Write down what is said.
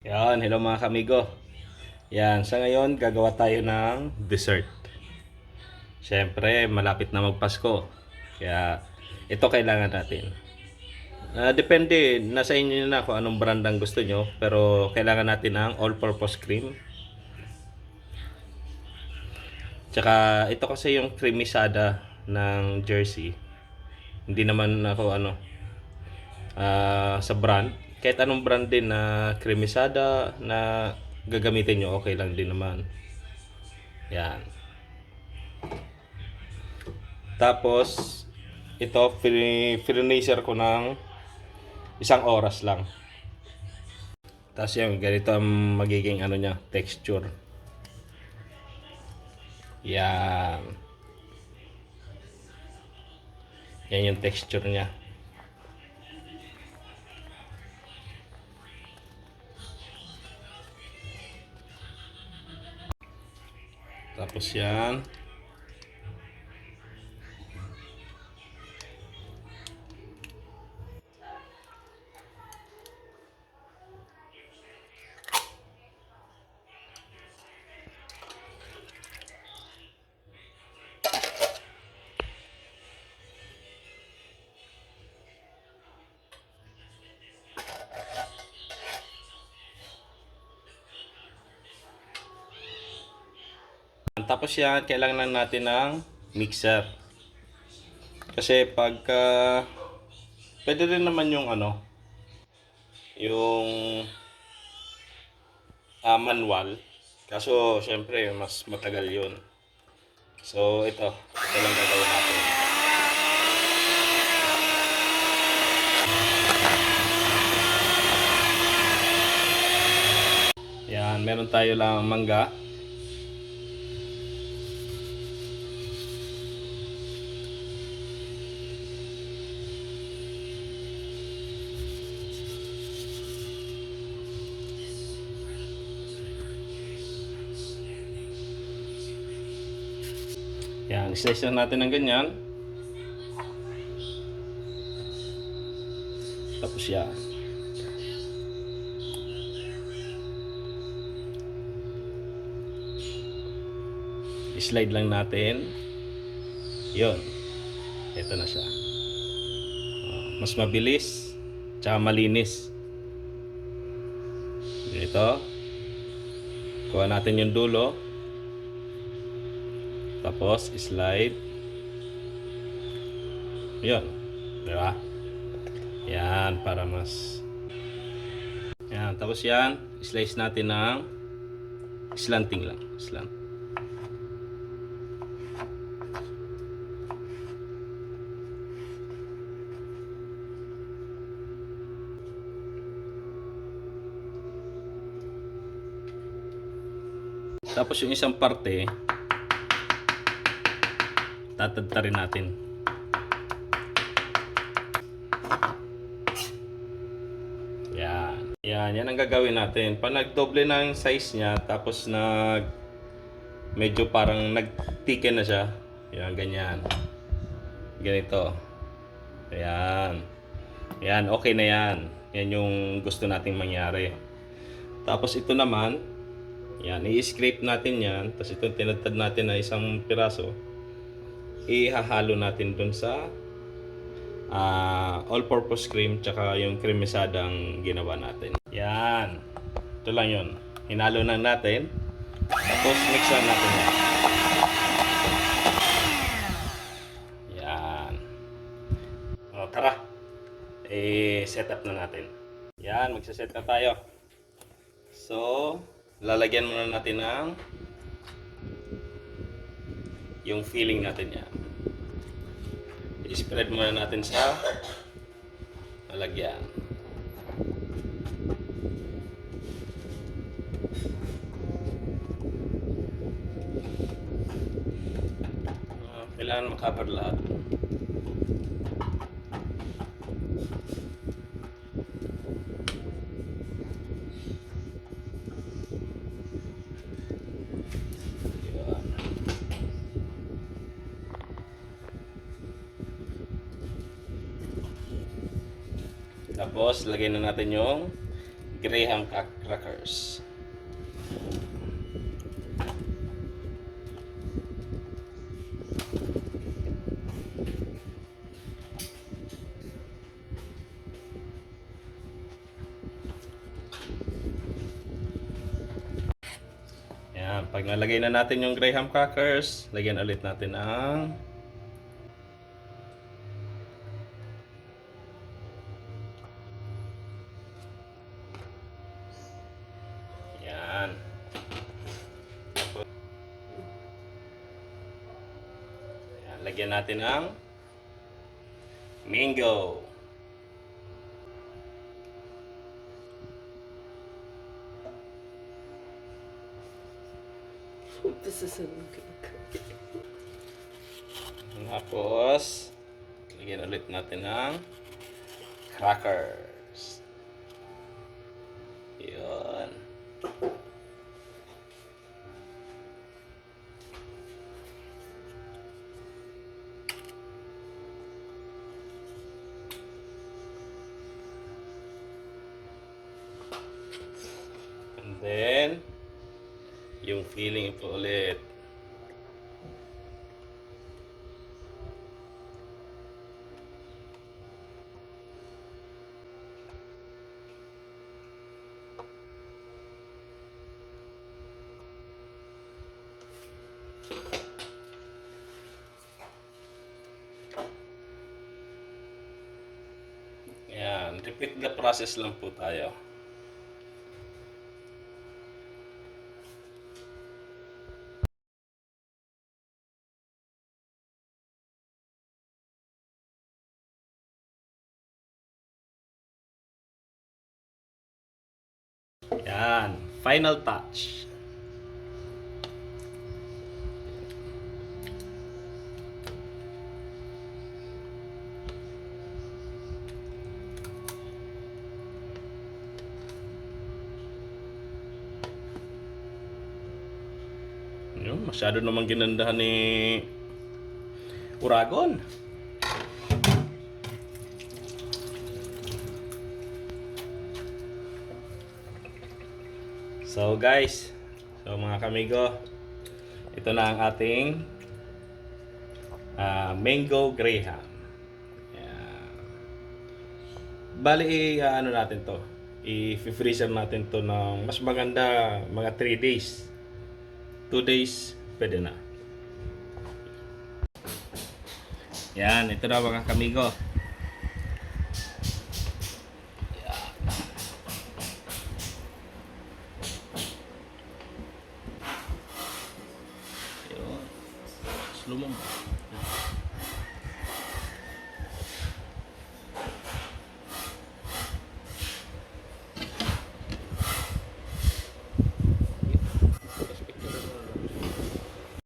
Yan, hello mga kamigo. Yan, sa ngayon gagawa tayo ng dessert. Siyempre, malapit na magpasko. Kaya ito kailangan natin. Depende, nasa inyo na kung anong brand ang gusto nyo. Pero kailangan natin ng all-purpose cream. Tsaka ito kasi yung cremisada ng Jersey. Hindi naman ako sa brand. Kahit anong brand din na cremisada na gagamitin nyo, okay lang din naman. Yan. Tapos, ito, freezer ko ng 1 oras lang. Tapos yan, ganito ang magiging niya, texture. Yan. Yan yung texture niya. Tapos yan. Tapos yan, kailangan lang natin ng mixer. Kasi pagka pwede rin naman yung yung manual. Kaso syempre mas matagal yun. So ito lang gagawin natin. Yan, meron tayo lang mangga. Yan, slice lang natin ng ganyan. Tapos yan. I-slide lang natin. Yun. Ito na siya. Mas mabilis. Tsaka malinis. Ito. Kuha natin yung dulo. Tapos, slide. Yun. Diba? Yan, para mas... Yan. Tapos yan, slice natin ng slanting lang. Slant. Tapos yung isang parte, tatadtarin natin. Yan ang gagawin natin. Pag nagdoble na yung size niya, tapos medyo parang nagtiken na siya. Yan, ganyan. Ganito. Ayan. Yan, okay na yan. Yan yung gusto nating mangyari. Tapos ito naman, yan, i-scrape natin yan. Tapos itong tinadtad natin na isang piraso, ihahalo natin dun sa all-purpose cream tsaka yung cremesadang ginawa natin. Yan. Ito lang yun. Hinalo na natin. Tapos mix lang natin yan. Yan. O, tara. Set up na natin. Yan. Magsaset na tayo. So, lalagyan muna natin ng yung filling natin yan. I-spread muna natin sa lalagyan. Kailangan makabar lahat. Tapos, lagay na natin yung Graham crackers. Yan, pag nalagay na natin yung Graham crackers, lagyan ulit natin ang yan. Yan, lagyan natin ang mango. This isn't looking good. Tapos, lagyan ulit natin ng crackers. Yun. And then, yung filling ito ulit. Yan, repeat the process lang po tayo. Yan, final touch. Yun, masyado naman ginandahan ni Uragon. So guys, mga kamigo, ito na ang ating mango Graham. Yan. Bali, ano natin to, i-freezer natin to ng mas maganda mga 3 days. 2 days, pwede na. Yan, ito na mga kamigo. Yun. Lumang.